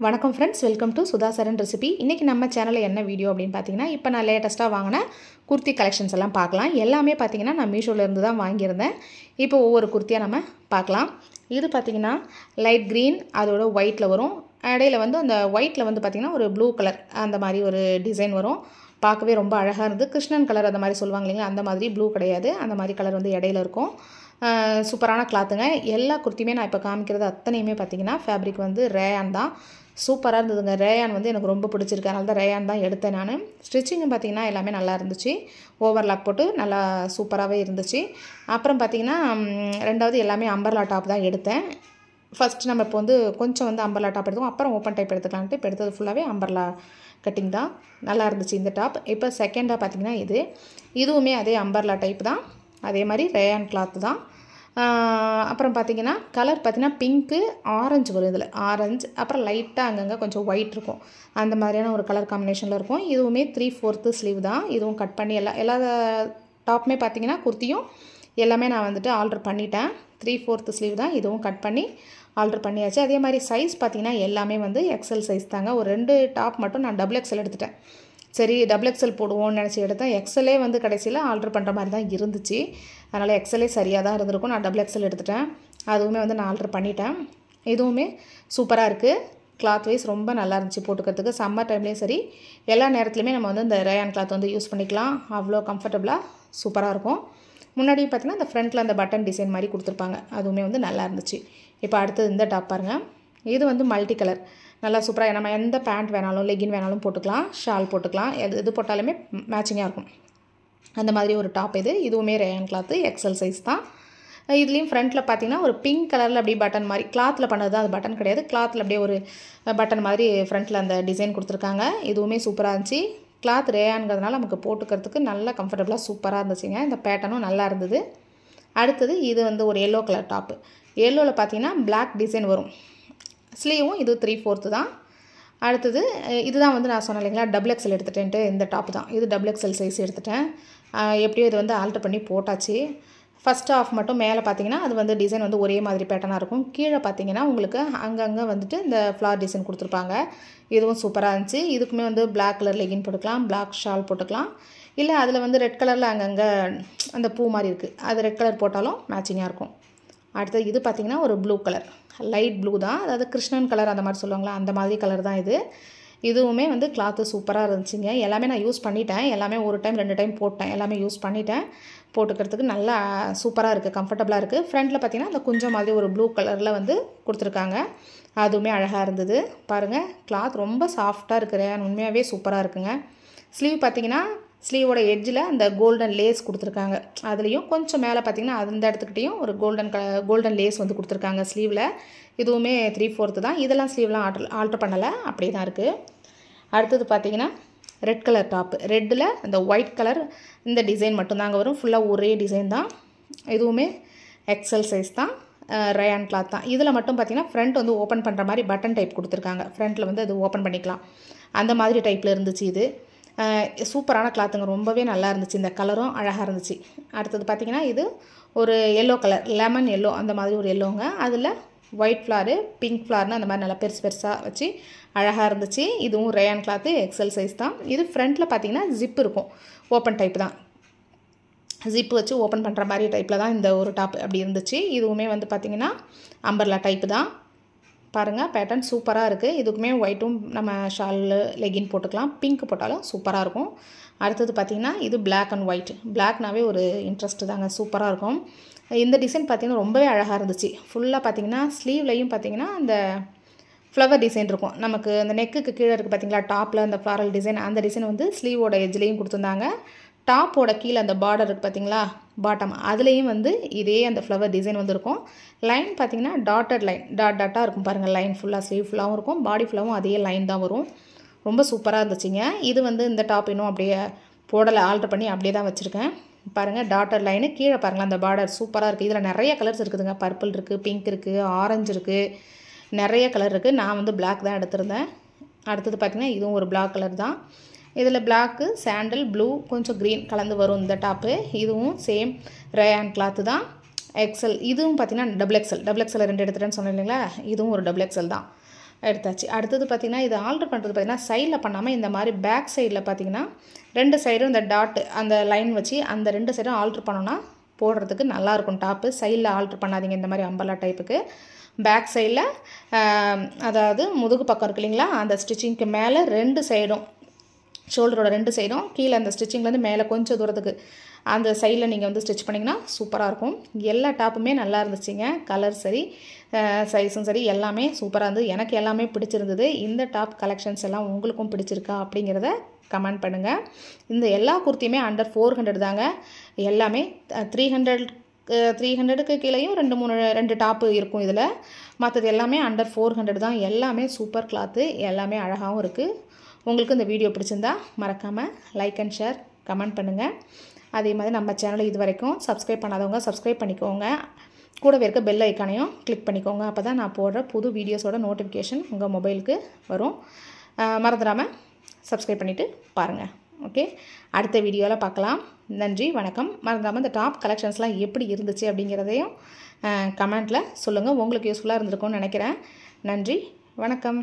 வணக்கம் friends, welcome to Sudha Charan recipe. இன்றைக்கி நம்ம சேனலில் என்ன வீடியோ அப்படின்னு பார்த்தீங்கன்னா, இப்போ நான் லேட்டஸ்ட்டாக வாங்கின குர்த்தி கலெக்ஷன்ஸ் எல்லாம் பார்க்கலாம். எல்லாமே பார்த்தீங்கன்னா நான் மீஷோலேருந்து தான் வாங்கியிருந்தேன். இப்போ ஒவ்வொரு குர்த்தியாக நம்ம பார்க்கலாம். இது பார்த்தீங்கன்னா லைட் க்ரீன், அதோட ஒயிட்டில் வரும். இடையில வந்து அந்த ஒயிட்டில் வந்து பார்த்திங்கன்னா ஒரு ப்ளூ கலர் அந்த மாதிரி ஒரு டிசைன் வரும். பார்க்கவே ரொம்ப அழகாக இருந்தது. கிருஷ்ணன் கலர் அந்த மாதிரி சொல்லுவாங்க இல்லைங்களா, அந்த மாதிரி ப்ளூ கிடையாது, அந்த மாதிரி கலர் வந்து இடையில இருக்கும். சூப்பரான கிளாத்துங்க. எல்லா குர்த்தியுமே நான் இப்போ காமிக்கிறது அத்தனையுமே பார்த்திங்கன்னா ஃபேப்ரிக் வந்து ரேயான் தான். சூப்பராக இருந்ததுங்க. ரேயான் வந்து எனக்கு ரொம்ப பிடிச்சிருக்கு, அதனால தான் ரேயான் தான் எடுத்தேன் நான். ஸ்டிச்சிங்கும் பார்த்திங்கன்னா எல்லாமே நல்லா இருந்துச்சு. ஓவர்லாக் போட்டு நல்லா சூப்பராகவே இருந்துச்சு. அப்புறம் பார்த்திங்கன்னா ரெண்டாவது எல்லாமே அம்பர்லா டாப் தான் எடுத்தேன். ஃபஸ்ட்டு நம்ம இப்போ வந்து கொஞ்சம் வந்து அம்பர்லா டாப் எடுத்தோம், அப்புறம் ஓப்பன் டைப் எடுத்துக்கலான்ட்டு இப்போ எடுத்தது ஃபுல்லாகவே அம்பர்லா கட்டிங் தான். நல்லா இருந்துச்சு இந்த டாப். இப்போ செகண்டாக பார்த்திங்கன்னா இதுவுமே அதே அம்பர்லா டைப் தான், அதே மாதிரி ரேயான் கிளாத்து தான். அப்புறம் பார்த்திங்கன்னா கலர் பார்த்திங்கன்னா பிங்க்கு ஆரஞ்சு வரும். இதில் ஆரஞ்சு, அப்புறம் லைட்டாக அங்கங்கே கொஞ்சம் ஒயிட் இருக்கும். அந்த மாதிரியான ஒரு கலர் காம்பினேஷனில் இருக்கும். இதுவுமே 3/4 ஸ்லீவ் தான். இதுவும் கட் பண்ணி எல்லா டாப்புமே பார்த்திங்கன்னா குர்த்தியும் எல்லாமே நான் வந்துட்டு ஆல்டர் பண்ணிட்டேன். 3/4 ஸ்லீவ் தான். இதுவும் கட் பண்ணி ஆல்டர் பண்ணியாச்சு. அதே மாதிரி சைஸ் பார்த்திங்கன்னா எல்லாமே வந்து எக்ஸல் சைஸ் தாங்க. ஒரு 2 டாப் மட்டும் நான் XXL எடுத்துட்டேன். சரி, XXL போடுவோம்னு நினச்சி எடுத்தேன். எக்ஸலே வந்து கடைசியில் ஆல்டர் பண்ணுற மாதிரி தான் இருந்துச்சு. அதனால் எக்ஸலே சரியாக தான் இருந்திருக்கும். நான் XXL எடுத்துட்டேன். அதுவுமே வந்து நான் ஆல்டர் பண்ணிட்டேன். இதுவுமே சூப்பராக இருக்குது. கிளாத் வைஸ் ரொம்ப நல்லா இருந்துச்சு போட்டுக்கிறதுக்கு. சம்மர் டைம்லேயும் சரி, எல்லா நேரத்துலையுமே நம்ம வந்து இந்த ரேயான் கிளாத் வந்து யூஸ் பண்ணிக்கலாம். அவ்வளோ கம்ஃபர்டபுளாக சூப்பராக இருக்கும். முன்னாடி பார்த்திங்கன்னா இந்த ஃப்ரண்ட்டில் அந்த பட்டன் டிசைன் மாதிரி கொடுத்துருப்பாங்க, அதுவுமே வந்து நல்லா இருந்துச்சு. இப்போ அடுத்தது இந்த டாப் பாருங்கள். இது வந்து மல்டி கலர், நல்லா சூப்பராக நம்ம எந்த பேண்ட் வேணாலும் லெகின் வேணாலும் போட்டுக்கலாம், ஷால் போட்டுக்கலாம், எது போட்டாலுமே மேட்சிங்காக இருக்கும். அந்த மாதிரி ஒரு டாப் இதுவுமே ரேயான் கிளாத்து, எக்ஸல் சைஸ் தான். இதுலேயும் ஃப்ரண்ட்டில் பார்த்திங்கன்னா ஒரு பிங்க் கலரில் அப்படியே பட்டன் மாதிரி, கிளாத்தில் பண்ணது தான், அது பட்டன் கிடையாது, கிளாத்தில் அப்படியே ஒரு பட்டன் மாதிரி ஃப்ரண்ட்டில் அந்த டிசைன் கொடுத்துருக்காங்க. இதுவுமே சூப்பராக இருந்துச்சு. கிளாத் ரேயான்கிறதுனால நமக்கு போட்டுக்கிறதுக்கு நல்லா கம்ஃபர்டபுளாக சூப்பராக இருந்துச்சுங்க. இந்த பேட்டர்னும் நல்லா இருந்தது. அடுத்தது இது வந்து ஒரு எல்லோ கலர் டாப்பு. எல்லோவில் பார்த்திங்கன்னா பிளாக் டிசைன் வரும். ஸ்லீவும் இது 3/4 தான். அடுத்தது இதுதான் வந்து நான் சொன்னேன் இல்லைங்களா, XXL எடுத்துட்டேன்ட்டு. இந்த டாப் தான் இது, XXL சைஸ் எடுத்துட்டேன். எப்படியோ இது வந்து ஆல்டர் பண்ணி போட்டாச்சு. ஃபஸ்ட் ஆஃப் மட்டும் மேலே பார்த்தீங்கன்னா அது வந்து டிசைன் வந்து ஒரே மாதிரி பேட்டர்னாக இருக்கும். கீழே பார்த்தீங்கன்னா உங்களுக்கு அங்கங்கே வந்துட்டு இந்த ஃப்ளார் டிசைன் கொடுத்துருப்பாங்க. இதுவும் சூப்பராக இருந்துச்சு. இதுக்குமே வந்து பிளாக் கலர் லெகின் போட்டுக்கலாம், பிளாக் ஷால் போட்டுக்கலாம், இல்லை அதில் வந்து ரெட் கலரில் அங்கங்கே அந்த பூ மாதிரி இருக்குது, அது ரெட் கலர் போட்டாலும் மேட்சிங்காக இருக்கும். அடுத்தது இது பார்த்திங்கன்னா ஒரு ப்ளூ கலர், லைட் ப்ளூ தான், அதாவது கிருஷ்ணன் கலர் அந்த மாதிரி சொல்லுவாங்களா, அந்த மாதிரி கலர் தான் இது. இதுவுமே வந்து கிளாத்து சூப்பராக இருந்துச்சுங்க. எல்லாமே நான் யூஸ் பண்ணிட்டேன். எல்லாமே ஒரு டைம் 2 டைம் போட்டேன். எல்லாமே யூஸ் பண்ணிட்டேன். போட்டுக்கிறதுக்கு நல்லா சூப்பராக இருக்குது, கம்ஃபர்டபுளாக இருக்குது. ஃப்ரண்ட்டில் பார்த்திங்கன்னா அந்த கொஞ்சம் மாதிரி ஒரு ப்ளூ கலரில் வந்து கொடுத்துருக்காங்க. அதுவுமே அழகாக இருந்தது. பாருங்கள், கிளாத் ரொம்ப சாஃப்டாக இருக்குது. உண்மையாகவே சூப்பராக இருக்குங்க. ஸ்லீவ் பார்த்திங்கன்னா ஸ்லீவோட எட்ஜில் அந்த கோல்டன் லேஸ் கொடுத்துருக்காங்க. அதுலேயும் கொஞ்சம் மேலே பார்த்திங்கன்னா அந்த இடத்துக்கிட்டையும் ஒரு கோல்டன் லேஸ் வந்து கொடுத்துருக்காங்க ஸ்லீவில். இதுவுமே 3/4 தான். இதெல்லாம் ஸ்லீவ்லாம் ஆல்டர் பண்ணலை, அப்படியே தான் இருக்குது. அடுத்தது பார்த்திங்கன்னா ரெட் கலர் டாப்பு. ரெட்டில் அந்த ஒயிட் கலர் இந்த டிசைன் மட்டும்தாங்க வரும். ஃபுல்லாக ஒரே டிசைன் தான். இதுவுமே எக்ஸல் சைஸ் தான், ரேயான் கிளாத் தான். இதில் மட்டும் பார்த்திங்கன்னா ஃப்ரண்ட் வந்து ஓப்பன் பண்ணுற மாதிரி பட்டன் டைப் கொடுத்துருக்காங்க. ஃப்ரண்ட்டில் வந்து அது ஓப்பன் பண்ணிக்கலாம், அந்த மாதிரி டைப்பில் இருந்துச்சு. இது சூப்பரான கிளாத்துங்க, ரொம்பவே நல்லா இருந்துச்சு. இந்த கலரும் அழகாக இருந்துச்சு. அடுத்தது பார்த்திங்கன்னா இது ஒரு எல்லோ கலர், லெமன் எல்லோ அந்த மாதிரி ஒரு எல்லோங்க. அதில் ஒயிட் ஃப்ளாரு, பிங்க் ஃப்ளார்னு அந்த மாதிரி நல்லா பெருசாக வச்சு அழகாக இருந்துச்சு. இதுவும் ரேயான் கிளாத்து, எக்ஸல் சைஸ் தான். இது ஃப்ரண்ட்டில் பார்த்திங்கன்னா ஜிப் இருக்கும், ஓப்பன் டைப் தான், ஜிப்பு வச்சு ஓப்பன் பண்ணுற மாதிரி டைப்பில் தான் இந்த ஒரு டாப் அப்படி இருந்துச்சு. இதுவுமே வந்து பார்த்திங்கன்னா அம்பர்லா டைப்பு தான். பாருங்கள், பேட்டர்ன் சூப்பராக இருக்குது. இதுக்குமே ஒயிட்டும் நம்ம ஷால் லெகின் போட்டுக்கலாம், பிங்க் போட்டாலும் சூப்பராக இருக்கும். அடுத்தது பார்த்திங்கன்னா இது பிளாக் அண்ட் ஒயிட். பிளாக்னாவே ஒரு இன்ட்ரெஸ்ட்டு தாங்க, சூப்பராக இருக்கும். இந்த டிசைன் பார்த்திங்கன்னா ரொம்பவே அழகாக இருந்துச்சு. ஃபுல்லாக பார்த்திங்கன்னா ஸ்லீவ்லையும் பார்த்திங்கன்னா அந்த ஃப்ளவர் டிசைன் இருக்கும். நமக்கு அந்த நெக்குக்கு கீழே இருக்குது பார்த்திங்களா, டாப்பில் அந்த ஃப்ளாரல் டிசைன், அந்த டிசைன் வந்து ஸ்லீவோட எஜ்லேயும் கொடுத்துருந்தாங்க. டாப்போட கீழே அந்த பார்டர் இருக்குது பார்த்திங்களா, பாட்டம், அதுலேயும் வந்து இதே அந்த ஃப்ளவர் டிசைன் வந்துருக்கும். லைன் பார்த்திங்கன்னா டாட்டட் லைன், டாட்டாக இருக்கும் பாருங்கள். லைன் ஃபுல்லாக ஸ்லீவ் ஃபுல்லாகவும் இருக்கும், பாடி ஃபுல்லாகவும் அதே லைன் தான் வரும். ரொம்ப சூப்பராக இருந்துச்சுங்க. இது வந்து இந்த டாப் இன்னும் அப்படியே போடலை, ஆல்டர் பண்ணி அப்படியே தான் வச்சுருக்கேன். பாருங்கள், டாட்டட் லைனு, கீழே பாருங்கள் அந்த பார்டர் சூப்பராக இருக்குது. இதில் நிறைய கலர்ஸ் இருக்குதுங்க. பர்பிள் இருக்குது, பிங்க் இருக்குது, ஆரஞ்சு இருக்குது, நிறைய கலர் இருக்குது. நான் வந்து பிளாக் தான் எடுத்திருந்தேன். அடுத்தது பார்த்திங்கன்னா இதுவும் ஒரு பிளாக் கலர் தான். இதில் பிளாக்கு, சாண்டல், ப்ளூ, கொஞ்சம் க்ரீன் கலந்து வரும் இந்த டாப்பு. இதுவும் சேம் ரேயான் கிளாத்து தான், எக்ஸல். இதுவும் பார்த்திங்கன்னா XXL 2 எடுத்துட்டேன்னு சொன்னேன் இல்லைங்களா, இதுவும் ஒரு XXL தான். எடுத்தாச்சு. அடுத்தது பார்த்திங்கன்னா இது ஆல்ட்ரு பண்ணுறது பார்த்திங்கன்னா சைடில் பண்ணாமல் இந்த மாதிரி பேக் சைடில் பார்த்திங்கன்னா 2 சைடும் இந்த டாட் அந்த லைன் வச்சு அந்த 2 சைடும் ஆல்ட்ரு பண்ணோன்னா போடுறதுக்கு நல்லாயிருக்கும். டாப்பு சைடில் ஆல்ட்ரு பண்ணாதீங்க. இந்த மாதிரி அம்பர்லா டைப்புக்கு பேக் சைடில் அதாவது முதுகு பக்கம் இருக்கு இல்லைங்களா, அந்த ஸ்டிச்சிங்க்கு மேலே 2 சைடும் ஷோல்டரோட 2 சைடும் கீழே அந்த ஸ்டிச்சிங்லேருந்து மேலே கொஞ்சம் தூரத்துக்கு அந்த சைடில் நீங்கள் வந்து ஸ்டிச் பண்ணிங்கன்னா சூப்பராக இருக்கும். எல்லா டாப்புமே நல்லா இருந்துச்சுங்க. கலர் சரி, சைஸும் சரி, எல்லாமே சூப்பராக இருந்தது. எனக்கு எல்லாமே பிடிச்சிருந்தது. இந்த டாப் கலெக்ஷன்ஸ் எல்லாம் உங்களுக்கும் பிடிச்சிருக்கா அப்படிங்கிறத கமெண்ட் பண்ணுங்கள். இந்த எல்லா குர்த்தியுமே அண்டர் 400 தாங்க. எல்லாமே 300க்கு கீழேயும் 2 டாப்பு இருக்கும் இதில். மற்றது எல்லாமே அண்டர் 400 தான். எல்லாமே சூப்பர் கிளாத்து, எல்லாமே அழகாகவும் இருக்குது. உங்களுக்கு இந்த வீடியோ பிடிச்சிருந்தா மறக்காமல் லைக் அண்ட் ஷேர் கமெண்ட் பண்ணுங்கள். அதே மாதிரி நம்ம சேனலை இது வரைக்கும் சப்ஸ்கிரைப் பண்ணாதவங்க சப்ஸ்கிரைப் பண்ணிக்கோங்க. கூடவே இருக்க பெல் ஐக்கானையும் கிளிக் பண்ணிக்கோங்க. அப்போ தான் நான் போடுற புது வீடியோஸோட நோட்டிஃபிகேஷன் உங்கள் மொபைலுக்கு வரும். மறந்துடாமல் சப்ஸ்கிரைப் பண்ணிவிட்டு பாருங்கள். ஓகே, அடுத்த வீடியோவில் பார்க்கலாம். நன்றி, வணக்கம். மறந்துடாமல் இந்த டாப் கலெக்ஷன்ஸ்லாம் எப்படி இருந்துச்சு அப்படிங்கிறதையும் கமெண்ட்டில் சொல்லுங்கள். உங்களுக்கு யூஸ்ஃபுல்லாக இருந்திருக்கும்னு நினைக்கிறேன். நன்றி, வணக்கம்.